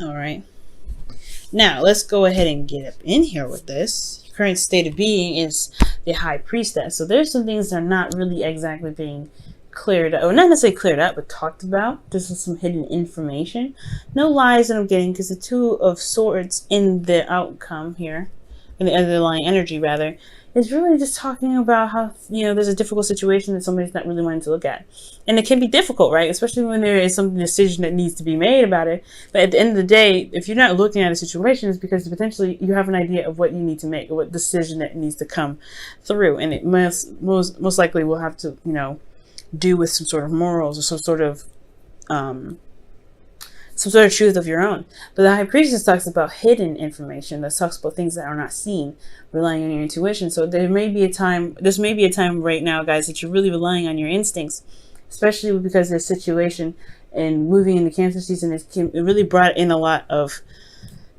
All right. Now, let's go ahead and get up in here with this. Your current state of being is the High Priestess. So there's some things that are not really exactly being cleared up, or not necessarily cleared up, but talked about. This is some hidden information. No lies that I'm getting, because the Two of Swords in the outcome here, in the underlying energy rather, is really just talking about how, there's a difficult situation that somebody's not really wanting to look at. And it can be difficult, right? Especially when there is some decision that needs to be made about it. But at the end of the day, if you're not looking at a situation, it's because potentially you have an idea of what you need to make, or what decision that needs to come through. And it most likely will have to, do with some sort of morals, or some sort of truth of your own. But the High Priestess talks about hidden information, that talks about things that are not seen, relying on your intuition. So this may be a time right now, guys, that you're really relying on your instincts, especially because this situation and moving into Cancer season, it really brought in a lot of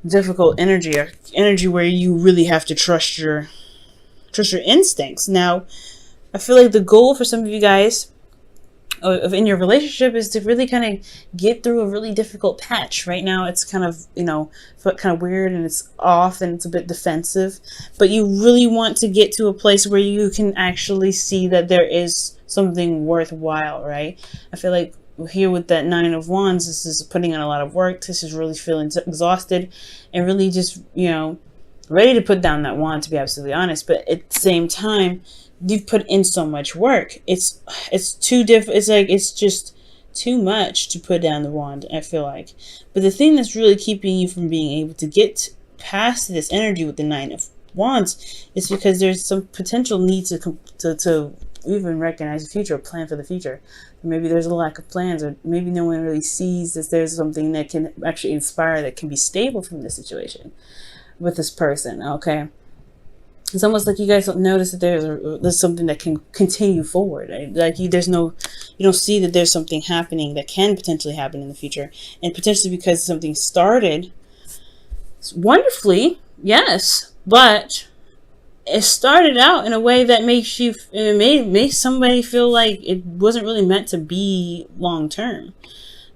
difficult energy, or energy where you really have to trust your instincts. Now, I feel like the goal for some of you guys in your relationship is to really kind of get through a really difficult patch. Right now it's kind of weird, and it's off, and it's a bit defensive, but you really want to get to a place where you can actually see that there is something worthwhile, right? I feel like here with that Nine of Wands, this is putting in a lot of work. This is really feeling exhausted and really just, ready to put down that wand, to be absolutely honest. But at the same time, you've put in so much work. It's too it's just too much to put down the wand, I feel like. But the thing that's really keeping you from being able to get past this energy with the Nine of Wands is because there's some potential need to even recognize the future, or plan for the future. Maybe there's a lack of plans, or maybe no one really sees that there's something that can actually inspire, that can be stable from this situation with this person. Okay. It's almost like you guys don't notice that there's something that can continue forward. Right? Like you don't see that there's something happening that can potentially happen in the future, and potentially because something started wonderfully, yes, but it started out in a way that makes somebody feel like it wasn't really meant to be long term.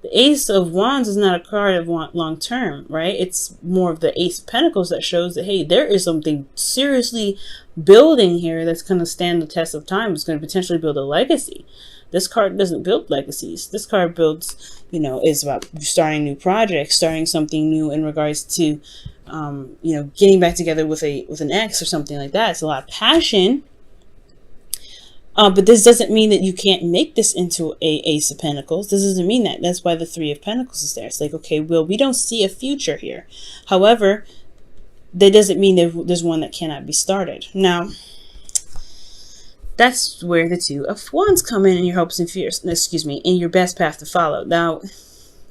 The Ace of Wands is not a card of long term, right? It's more of the Ace of Pentacles that shows that, hey, there is something seriously building here that's going to stand the test of time. It's going to potentially build a legacy. This card doesn't build legacies. This card builds, is about starting new projects, starting something new in regards to, getting back together with an ex or something like that. It's a lot of passion. But this doesn't mean that you can't make this into a Ace of Pentacles. This doesn't mean that. That's why the Three of Pentacles is there. It's like, okay, well, we don't see a future here. However, that doesn't mean that there's one that cannot be started. Now, that's where the Two of Wands come in your hopes and fears. In your best path to follow. Now,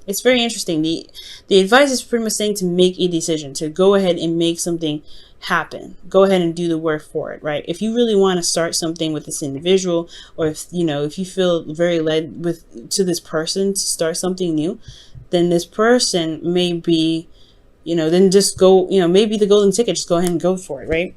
it's very interesting. The advice is pretty much saying to make a decision, to go ahead and make something happen. Go ahead and do the work for it, right? If you really want to start something with this individual, or if you feel very led to this person to start something new, then this person may be, then just go, maybe the golden ticket, just go ahead and go for it, right?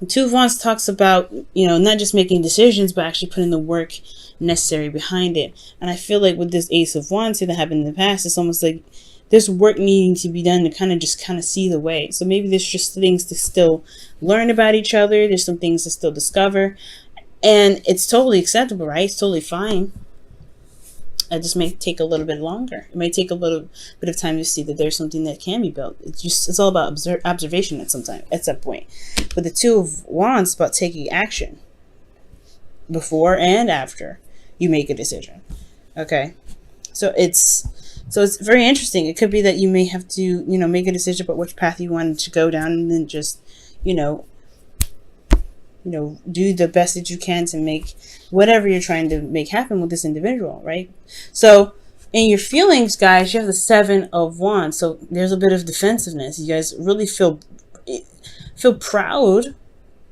Two of Wands talks about, not just making decisions, but actually putting the work necessary behind it. And I feel like with this Ace of Wands that happened in the past, it's almost like there's work needing to be done to kind of see the way. So maybe there's just things to still learn about each other. There's some things to still discover. And it's totally acceptable, right? It's totally fine. It just may take a little bit longer. It may take a little bit of time to see that there's something that can be built. It's all about observation at some point. But the Two of Wands is about taking action before and after you make a decision. Okay, so it's very interesting. It could be that you may have to make a decision about which path you want to go down, and then just do the best that you can to make whatever you're trying to make happen with this individual, right? So in your feelings, guys, you have the Seven of Wands. So there's a bit of defensiveness. You guys really feel proud,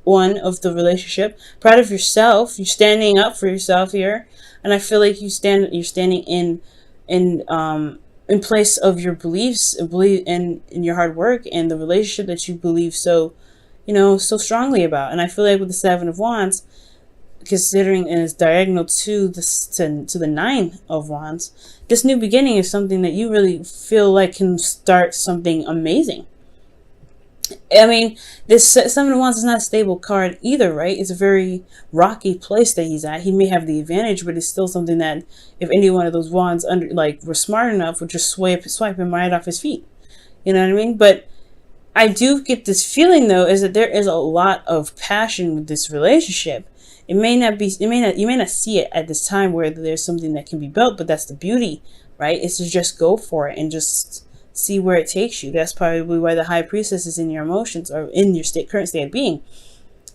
of the relationship, proud of yourself. You're standing up for yourself here. And I feel like you're standing in place of your beliefs, in your hard work and the relationship that you believe so strongly about. And I feel like with the Seven of Wands, considering and is diagonal to the Nine of Wands, this new beginning is something that you really feel like can start something amazing. I mean, this Seven of Wands is not a stable card either, right? It's a very rocky place that he's at. He may have the advantage, but it's still something that if any one of those wands were smart enough, would just swipe him right off his feet. You know what I mean? But I do get this feeling though, is that there is a lot of passion with this relationship. You may not see it at this time where there's something that can be built, but that's the beauty, right? It's to just go for it and just see where it takes you. That's probably why the High Priestess is in your emotions or in your current state of being,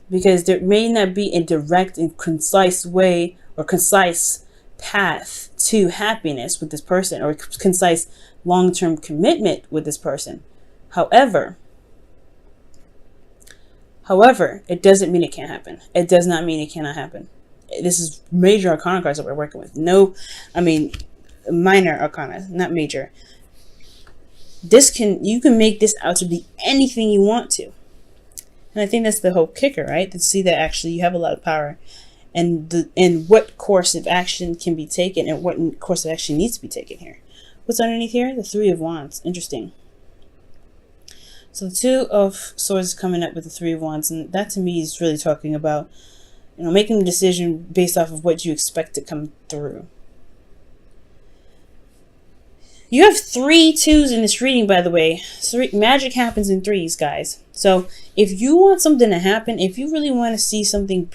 because there may not be a direct and concise way or concise path to happiness with this person or concise long-term commitment with this person. However, it doesn't mean it can't happen. It does not mean it cannot happen. This is major arcana cards that we're working with. Minor arcana, not major. You can make this out to be anything you want to. And I think that's the whole kicker, right? To see that actually you have a lot of power and what course of action can be taken and what course of action needs to be taken here. What's underneath here? The Three of Wands. Interesting. So the Two of Swords is coming up with the Three of Wands, and that to me is really talking about, making a decision based off of what you expect to come through. You have 3 2s in this reading, by the way. Magic happens in threes, guys. So if you want something to happen, if you really want to see something,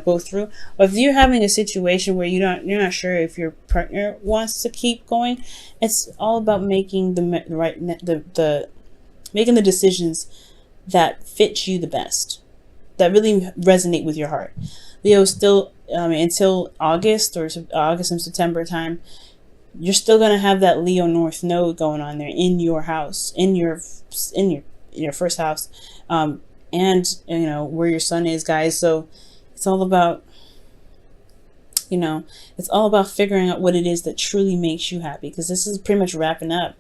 go through, or if you're having a situation where you're not sure if your partner wants to keep going, it's all about making making the decisions that fit you the best, that really resonate with your heart. Leo, still, until August and September time, you're still going to have that Leo North node going on there in your house, in your first house, and where your sun is, guys. So it's all about, figuring out what it is that truly makes you happy, because this is pretty much wrapping up,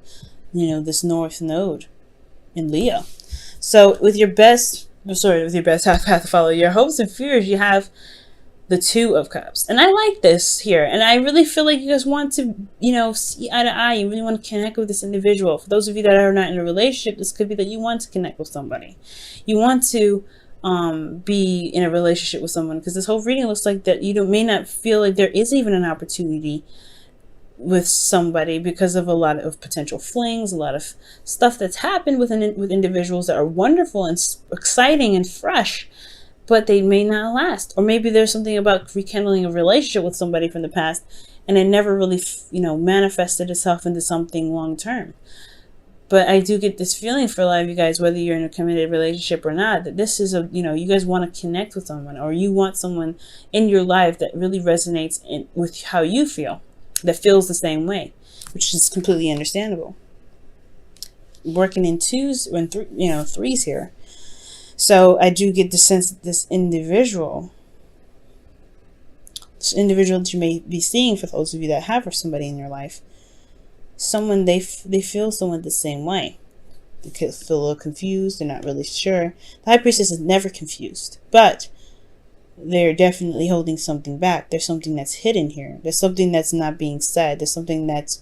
this North node in Leo. So with your best path to follow your hopes and fears, you have the Two of Cups. And I like this here. And I really feel like you guys want to, see eye to eye. You really want to connect with this individual. For those of you that are not in a relationship, this could be that you want to connect with somebody. You want to be in a relationship with someone, because this whole reading looks like that you may not feel like there is even an opportunity with somebody because of a lot of potential flings, a lot of stuff that's happened with individuals that are wonderful and exciting and fresh, but they may not last. Or maybe there's something about rekindling a relationship with somebody from the past and it never really, manifested itself into something long term. But I do get this feeling for a lot of you guys, whether you're in a committed relationship or not, that this is you guys want to connect with someone, or you want someone in your life that really resonates with how you feel, that feels the same way, which is completely understandable. Working in twos and threes here. So I do get the sense that this individual that you may be seeing, for those of you that have somebody in your life, someone they feel someone the same way. They could feel a little confused. They're not really sure. The High Priestess is never confused, but they're definitely holding something back. There's something that's hidden here. There's something that's not being said. There's something that's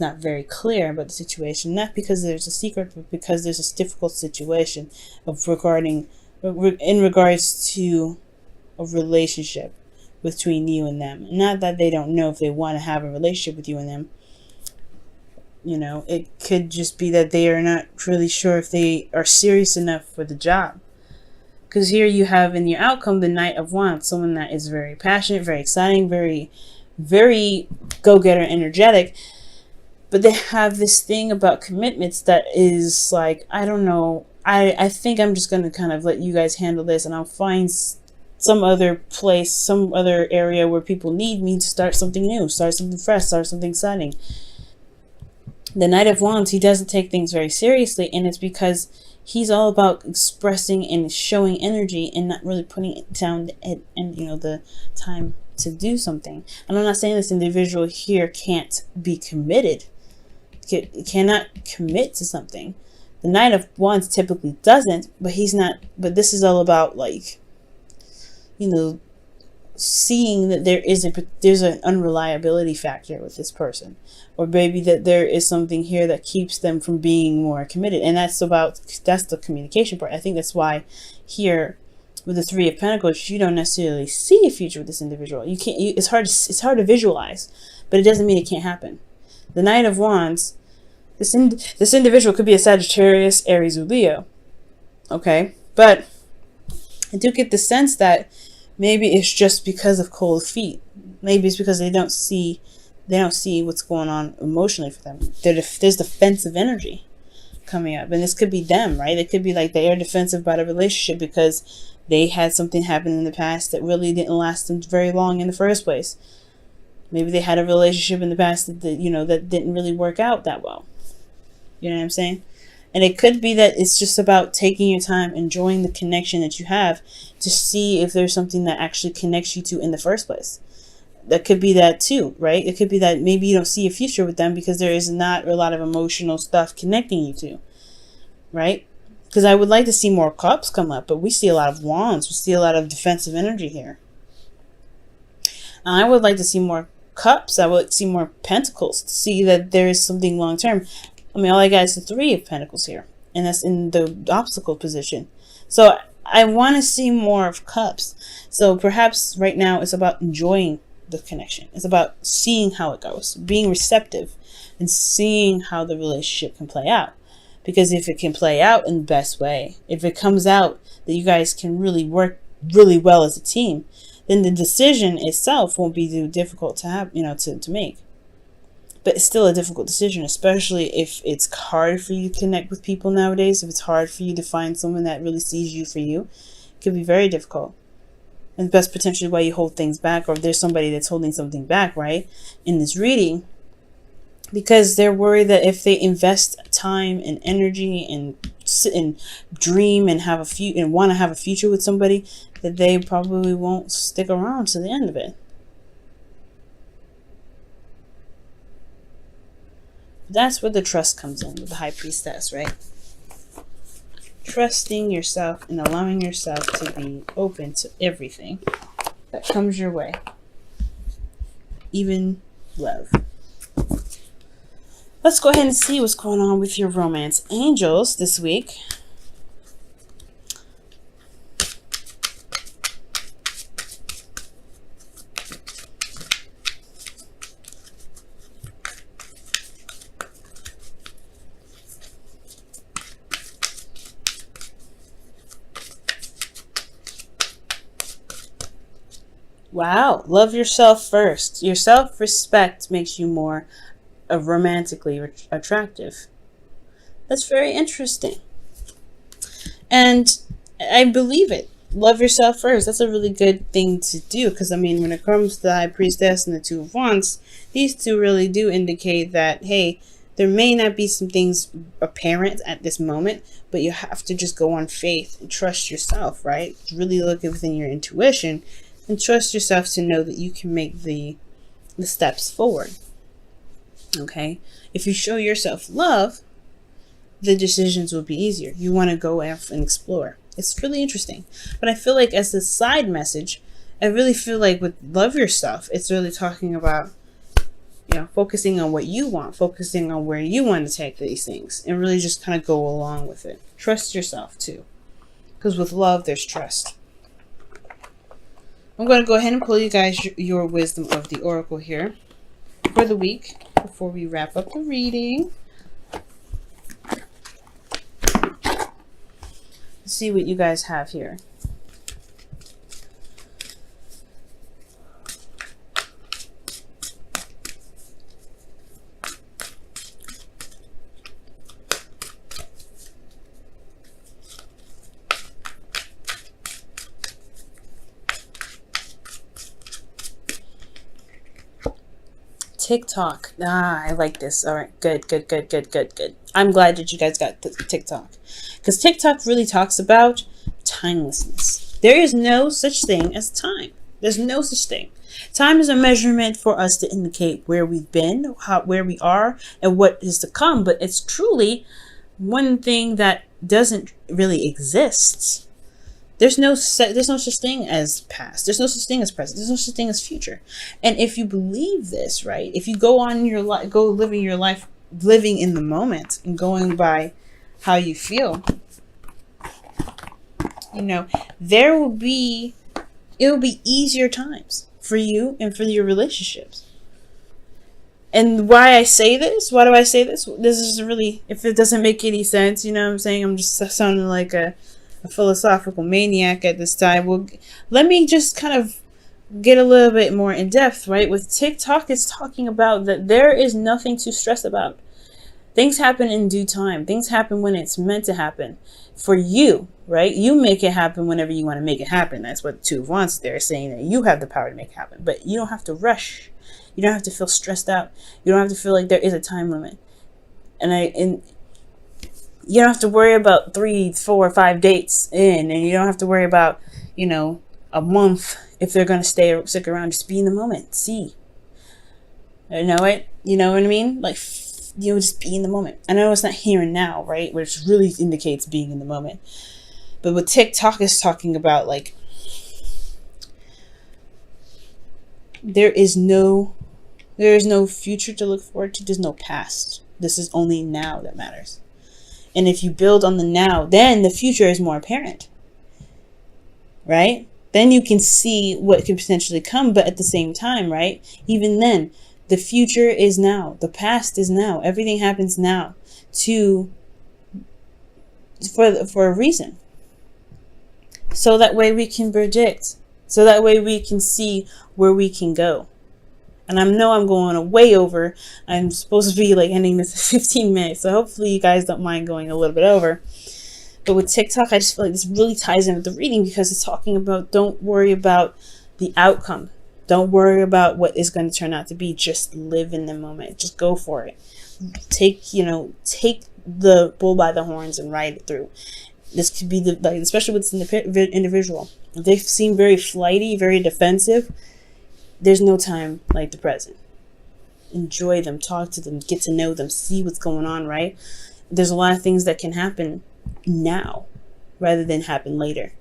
not very clear about the situation. Not because there's a secret, but because there's a difficult situation in regards to a relationship between you and them. Not that they don't know if they want to have a relationship with you and them. It could just be that they are not really sure if they are serious enough for the job. Because here you have in your outcome the Knight of Wands, someone that is very passionate, very exciting, very, very go-getter, energetic. But they have this thing about commitments that is like, I don't know. I think I'm just going to kind of let you guys handle this, and I'll find some other place, some other area where people need me to start something new, start something fresh, start something exciting. The Knight of Wands, he doesn't take things very seriously, and it's because he's all about expressing and showing energy and not really putting it down and the time to do something. And I'm not saying this individual here can't be committed, cannot commit to something. The Knight of Wands typically doesn't, but he's not. But this is all about seeing that there's an unreliability factor with this person, or maybe that there is something here that keeps them from being more committed. And that's the communication part. I think that's why here with the Three of Pentacles, you don't necessarily see a future with this individual. It's hard to visualize, but it doesn't mean it can't happen. The Knight of Wands, this individual could be a Sagittarius, Aries, or Leo. Okay, but I do get the sense that maybe it's just because of cold feet. Maybe it's because they don't see what's going on emotionally for them. There's defensive energy coming up, and this could be them, right? It could be like they are defensive about a relationship because they had something happen in the past that really didn't last them very long in the first place. Maybe they had a relationship in the past that didn't really work out that well. You know what I'm saying? And it could be that it's just about taking your time, enjoying the connection that you have to see if there's something that actually connects you to in the first place. That could be that too, right? It could be that maybe you don't see a future with them because there is not a lot of emotional stuff connecting you to, right? Because I would like to see more cups come up, but we see a lot of wands. We see a lot of defensive energy here. I would like to see more cups. I would like to see more pentacles to see that there is something long term. I mean, all I got is the Three of Pentacles here, and that's in the obstacle position. So I want to see more of cups. So perhaps right now it's about enjoying the connection. It's about seeing how it goes, being receptive, and seeing how the relationship can play out. Because if it can play out in the best way, if it comes out that you guys can really work really well as a team, then the decision itself won't be too difficult to have, to make. But it's still a difficult decision, especially if it's hard for you to connect with people nowadays. If it's hard for you to find someone that really sees you for you, it could be very difficult. And that's potentially why you hold things back, or if there's somebody that's holding something back, right, in this reading, because they're worried that if they invest time and energy and sit and dream and want to have a future with somebody, that they probably won't stick around to the end of it. That's where the trust comes in with the High Priestess, right? Trusting yourself and allowing yourself to be open to everything that comes your way. Even love. Let's go ahead and see what's going on with your romance angels this week. Wow, love yourself first. Your self-respect makes you more romantically attractive. That's very interesting. And I believe it. Love yourself first. That's a really good thing to do, because I mean, when it comes to the High Priestess and the Two of Wands, these two really do indicate that, hey, there may not be some things apparent at this moment, but you have to just go on faith and trust yourself, right? Really look within your intuition and trust yourself to know that you can make the steps forward. Okay? If you show yourself love, the decisions will be easier. You want to go out and explore. It's really interesting. But I feel like as a side message, I really feel like with love yourself, it's really talking about, focusing on what you want, focusing on where you want to take these things, and really just kind of go along with it. Trust yourself too. Because with love, there's trust. I'm going to go ahead and pull you guys your wisdom of the oracle here for the week before we wrap up the reading. Let's see what you guys have here. TikTok. I like this. All right. Good. I'm glad that you guys got TikTok. Because TikTok really talks about timelessness. There is no such thing as time. There's no such thing. Time is a measurement for us to indicate where we've been, where we are, and what is to come. But it's truly one thing that doesn't really exist. There's no such thing as past. There's no such thing as present. There's no such thing as future. And if you believe this, right? If you go on your life, go living your life, living in the moment and going by how you feel, you know, it will be easier times for you and for your relationships. And why I say this? Why do I say this? This is really, if it doesn't make any sense, you know what I'm saying? I'm just sounding like a philosophical maniac at this time. Well, let me just kind of get a little bit more in depth, right? With TikTok, it's talking about that there is nothing to stress about. Things happen in due time. Things happen when it's meant to happen for you, right? You make it happen whenever you want to make it happen. That's what the Two of Wands, they're saying that you have the power to make it happen, but you don't have to rush. You don't have to feel stressed out. You don't have to feel like there is a time limit. And you don't have to worry about 3, 4, 5 dates in, and you don't have to worry about, you know, a month if they're going to stick around. Just be in the moment. See. You know it? You know what I mean? Like, you know, just be in the moment. I know it's not here and now, right? Which really indicates being in the moment. But what TikTok is talking about, like, there is no future to look forward to. There's no past. This is only now that matters. And if you build on the now, then the future is more apparent. Right? Then you can see what can potentially come, but at the same time, right? Even then, the future is now. The past is now. Everything happens now for a reason. So that way we can predict. So that way we can see where we can go. And I know I'm going way over. I'm supposed to be like ending this in 15 minutes. So hopefully you guys don't mind going a little bit over. But with TikTok, I just feel like this really ties in with the reading, because it's talking about don't worry about the outcome. Don't worry about what is going to turn out to be. Just live in the moment. Just go for it. Take the bull by the horns and ride it through. This could be especially with this individual. If they seem very flighty, very defensive, there's no time like the present. Enjoy them, talk to them, get to know them, see what's going on, right? There's a lot of things that can happen now rather than happen later.